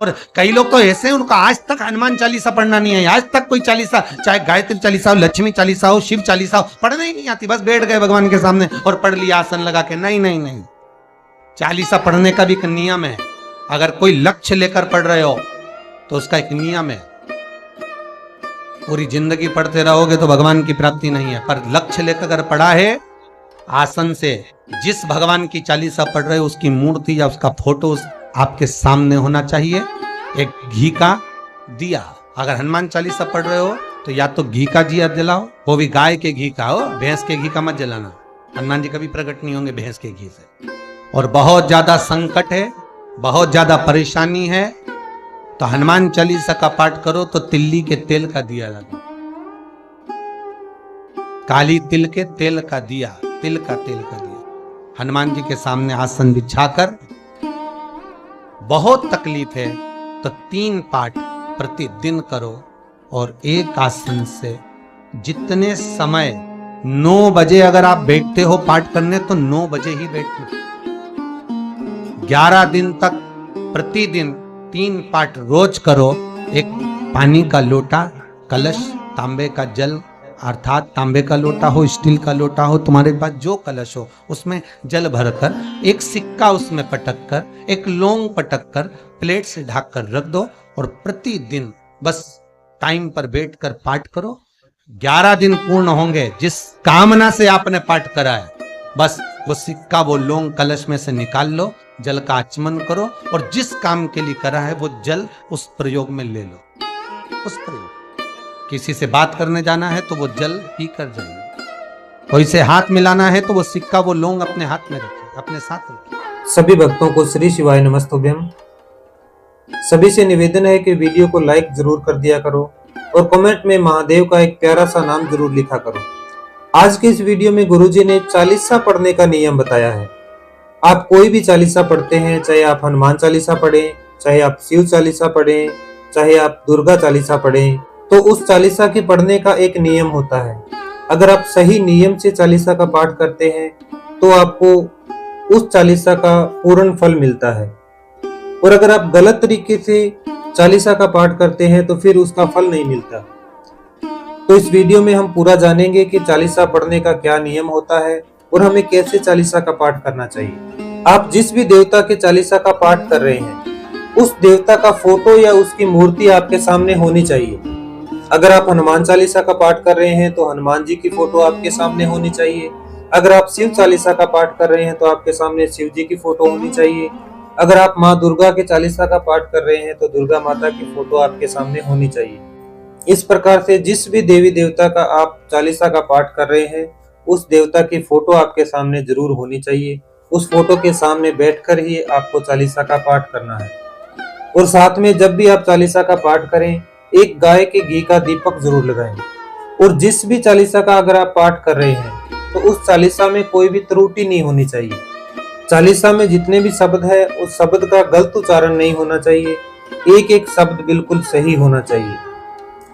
और कई लोग तो ऐसे हैं, उनको आज तक हनुमान चालीसा पढ़ना नहीं है, आज तक कोई चालीसा, चाहे गायत्री चालीसा हो, लक्ष्मी चालीसा हो, शिव चालीसा हो, पढ़ना ही नहीं आती। बस बैठ गए भगवान के सामने और पढ़ लिया आसन लगा के। नहीं नहीं नहीं, चालीसा पढ़ने का भी एक नियम है। अगर कोई लक्ष्य लेकर पढ़ रहे हो तो उसका एक नियम है। पूरी जिंदगी पढ़ते रहोगे तो भगवान की प्राप्ति नहीं है, पर लक्ष्य लेकर अगर पढ़ा है आसन से, जिस भगवान की चालीसा पढ़ रहे हो उसकी मूर्ति या उसका फोटो आपके सामने होना चाहिए। एक घी का दिया, अगर हनुमान चालीसा पढ़ रहे हो तो या तो घी का दिया जलाओ, वो भी गाय के घी का हो, भैंस के घी का मत जलाना। हनुमान जी कभी प्रकट नहीं होंगे भैंस के घी से। और बहुत ज्यादा संकट है, बहुत ज्यादा परेशानी है, तो हनुमान चालीसा का पाठ करो तो तिल्ली के तेल का दिया लगाओ, काली तिल के तेल का दिया, तिल का तेल का दिया हनुमान जी के सामने आसन बिछाकर। बहुत तकलीफ है तो 3 पाठ प्रतिदिन करो और एक आसन से जितने समय 9 बजे अगर आप बैठते हो पाठ करने तो 9 बजे ही बैठो। 11 दिन तक प्रतिदिन 3 पाठ रोज करो। एक पानी का लोटा, कलश, तांबे का जल अर्थात तांबे का लोटा हो, स्टील का लोटा हो, तुम्हारे पास जो कलश हो उसमें जल भरकर एक सिक्का उसमें पटक कर, एक लौंग पटक कर प्लेट से ढक कर रख दो और प्रतिदिन बस टाइम पर बैठकर पाठ करो। 11 दिन पूर्ण होंगे, जिस कामना से आपने पाठ करा है बस वो सिक्का, वो लौंग कलश में से निकाल लो, जल का आचमन करो और जिस काम के लिए करा है वो जल उस प्रयोग में ले लो। उस प्रयोग, किसी से बात करने जाना है तो वो जल पी कर जाइए, कोई से हाथ मिलाना है तो वो सिक्का, वो लौंग अपने हाथ में रखिए, अपने साथ रखिए। सभी भक्तों को श्री शिवाय नमस्तुभ्यम। सभी से निवेदन है कि वीडियो को लाइक जरूर कर दिया करो और कमेंट में महादेव का एक प्यारा सा नाम जरूर लिखा करो। आज के इस वीडियो में गुरुजी ने चालीसा पढ़ने का नियम बताया है। आप कोई भी चालीसा पढ़ते हैं, चाहे आप हनुमान चालीसा पढ़ें, चाहे आप शिव चालीसा पढ़ें, चाहे आप दुर्गा चालीसा पढ़ें, तो उस चालीसा के पढ़ने का एक नियम होता है। अगर आप सही नियम से चालीसा का पाठ करते हैं तो आपको उस चालीसा का पूर्ण फल मिलता है, और अगर आप गलत तरीके से चालीसा का पाठ करते हैं तो फिर उसका फल नहीं मिलता। तो इस वीडियो में हम पूरा जानेंगे कि चालीसा पढ़ने का क्या नियम होता है और हमें कैसे चालीसा का पाठ करना चाहिए। आप जिस भी देवता के चालीसा का पाठ कर रहे हैं उस देवता का फोटो या उसकी मूर्ति आपके सामने होनी चाहिए। अगर आप हनुमान चालीसा का पाठ कर रहे हैं तो हनुमान जी की फोटो आपके सामने होनी चाहिए। अगर आप शिव चालीसा का पाठ कर रहे हैं तो आपके सामने शिव जी की फोटो होनी चाहिए। अगर आप माँ दुर्गा के चालीसा का पाठ कर रहे हैं तो दुर्गा माता की फोटो आपके सामने होनी चाहिए। इस प्रकार से जिस भी देवी देवता का आप चालीसा का पाठ कर रहे हैं उस देवता की फोटो आपके सामने जरूर होनी चाहिए। उस फोटो के सामने बैठकर ही आपको चालीसा का पाठ करना है। और साथ में जब भी आप चालीसा का पाठ करें एक गाय के घी का दीपक जरूर लगाएं। और जिस भी चालीसा का अगर आप पाठ कर रहे हैं तो उस चालीसा में कोई भी त्रुटि नहीं होनी चाहिए। चालीसा में जितने भी शब्द है उस शब्द का गलत उच्चारण नहीं होना चाहिए, एक एक शब्द बिल्कुल सही होना चाहिए।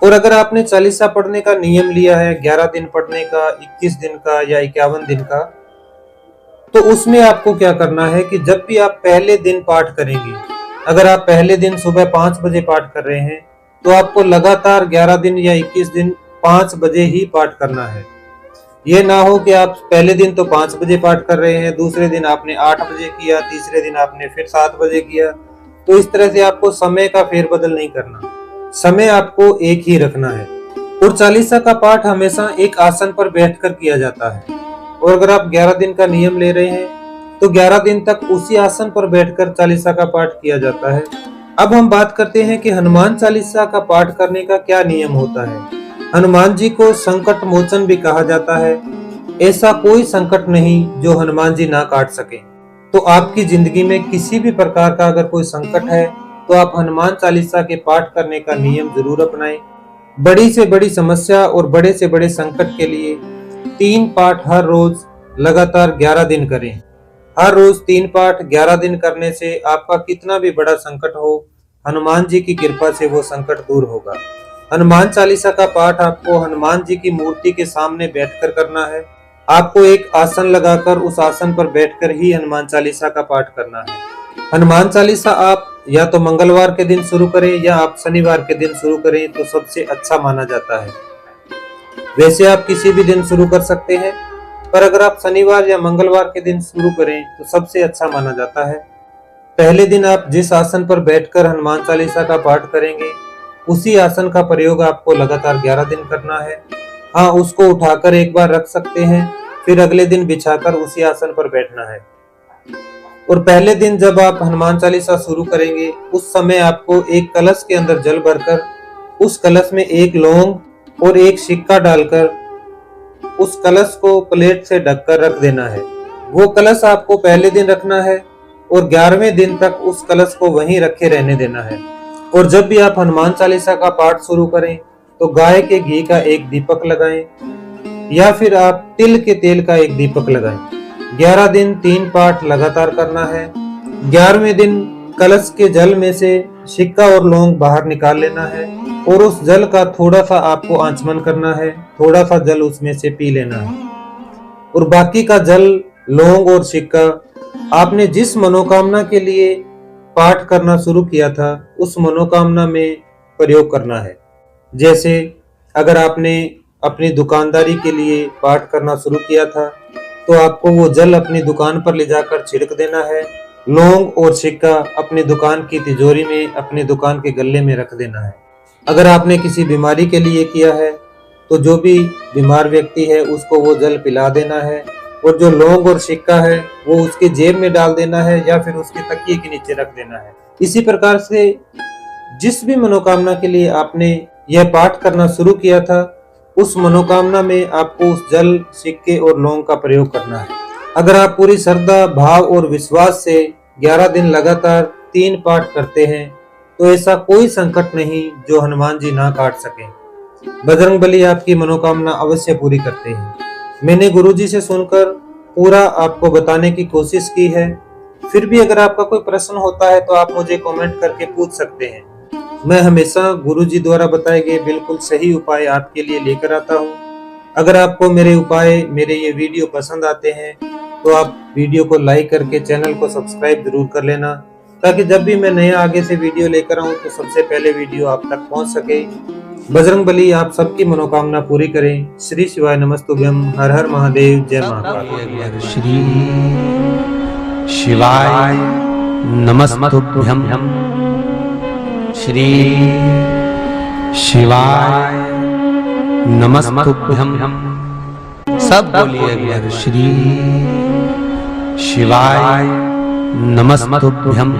और अगर आपने चालीसा पढ़ने का नियम लिया है 11 दिन पढ़ने का, 21 दिन का या 51 दिन का, तो उसमें आपको क्या करना है कि जब भी आप पहले दिन पाठ करेंगे, अगर आप पहले दिन सुबह 5 बजे पाठ कर रहे हैं तो आपको लगातार 11 दिन या 21 दिन 5 बजे ही पाठ करना है। ये ना हो कि आप पहले दिन तो 5 बजे पाठ कर रहे हैं, दूसरे दिन आपने 8 बजे किया, तीसरे दिन आपने फिर 7 बजे किया। तो इस तरह से आपको समय का फेरबदल नहीं करना, समय आपको एक ही रखना है। और चालीसा का पाठ हमेशा एक आसन पर बैठकर किया जाता है। और अगर आप 11 दिन का नियम ले रहे हैं तो 11 दिन तक उसी आसन पर बैठकर चालीसा का पाठ किया जाता है। अब हम बात करते हैं कि हनुमान चालीसा का पाठ करने का क्या नियम होता है। हनुमान जी को संकट मोचन भी कहा जाता है। ऐसा कोई संकट नहीं जो हनुमान जी ना काट सके। तो आपकी जिंदगी में किसी भी प्रकार का अगर कोई संकट है तो आप हनुमान चालीसा के पाठ करने का नियम जरूर अपनाएं। बड़ी से बड़ी समस्या और बड़े से बड़े संकट के लिए 3 पाठ हर रोज लगातार 11 दिन करें। हर रोज 3 पाठ 11 दिन करने से आपका कितना भी बड़ा संकट हो, हनुमान जी की कृपा से वो संकट दूर होगा। हनुमान चालीसा का पाठ आपको हनुमान जी की मूर्ति के सामने बैठकर करना है। आपको एक आसन लगाकर उस आसन पर बैठकर ही हनुमान चालीसा का पाठ करना है। हनुमान चालीसा आप या तो मंगलवार के दिन शुरू करें या आप शनिवार के दिन शुरू करें तो सबसे अच्छा माना जाता है। वैसे आप किसी भी दिन शुरू कर सकते हैं, पर अगर आप शनिवार या मंगलवार के दिन शुरू करें तो सबसे अच्छा माना जाता है। पहले दिन आप जिस आसन पर बैठकर हनुमान चालीसा का पाठ करेंगे उसी आसन का प्रयोग आपको लगातार 11 दिन करना है। हाँ, उसको उठाकर एक बार रख सकते हैं, फिर अगले दिन बिछाकर उसी आसन पर बैठना है। और पहले दिन जब आप हनुमान चालीसा शुरू करेंगे उस समय आपको एक कलश के अंदर जल भरकर उस कलश में एक लौंग और एक सिक्का डालकर उस कलश को प्लेट से ढककर रख देना है। वो कलश आपको पहले दिन रखना है और 11वें दिन तक उस कलश को वहीं रखे रहने देना है। और जब भी आप हनुमान चालीसा का पाठ शुरू करें तो गाय के घी का एक दीपक लगाएं या फिर आप तिल के तेल का एक दीपक लगाएं। 11 दिन 3 पाठ लगातार करना है। 11वें दिन कलश के जल में से सिक्का और लौंग बाहर निकाल लेना है और उस जल का थोड़ा सा आपको आचमन करना है, थोड़ा सा जल उसमें से पी लेना है। और बाकी का जल, लौंग और सिक्का आपने जिस मनोकामना के लिए पाठ करना शुरू किया था उस मनोकामना में प्रयोग करना है। जैसे अगर आपने अपनी दुकानदारी के लिए पाठ करना शुरू किया था तो आपको वो जल अपनी दुकान पर ले जाकर छिड़क देना है। लौंग और सिक्का अपनी दुकान की तिजोरी में, अपनी दुकान के गल्ले में रख देना है। अगर आपने किसी बीमारी के लिए किया है तो जो भी बीमार व्यक्ति है उसको वो जल पिला देना है और जो लौंग और सिक्का है वो उसके जेब में डाल देना है या फिर उसके तकिए के नीचे रख देना है। इसी प्रकार से जिस भी मनोकामना के लिए आपने यह पाठ करना शुरू किया था उस मनोकामना में आपको उस जल, सिक्के और लौंग का प्रयोग करना है। अगर आप पूरी श्रद्धा, भाव और विश्वास से 11 दिन लगातार 3 पाठ करते हैं तो ऐसा कोई संकट नहीं जो हनुमान जी ना काट सके। बजरंगबली आपकी मनोकामना अवश्य पूरी करते हैं। मैंने गुरुजी से सुनकर पूरा आपको बताने की कोशिश की है। फिर भी अगर आपका कोई प्रश्न होता है तो आप मुझे कमेंट करके पूछ सकते हैं। मैं हमेशा गुरुजी द्वारा बताए गए बिल्कुल सही उपाय आपके लिए लेकर आता हूँ। अगर आपको मेरे उपाय, मेरे ये वीडियो पसंद आते हैं तो आप वीडियो को लाइक करके चैनल को सब्सक्राइब जरूर कर लेना, ताकि जब भी मैं नया आगे से वीडियो लेकर आऊँ तो सबसे पहले वीडियो आप तक पहुँच सके। बजरंगबली आप सबकी मनोकामना पूरी करें। श्री शिवाय नमस्तुभ्यम। हर हर महादेव। जय महाकाल। श्री शिवाय नमस्तुभ्यम। श्री शिवाय नमस्तुभ्यम। सब बोलिए श्री शिवाय नमस्तुभ्यम।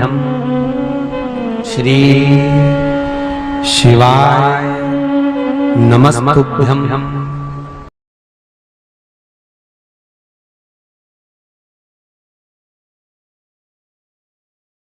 श्री शिवाय नमस्तुभ्यम।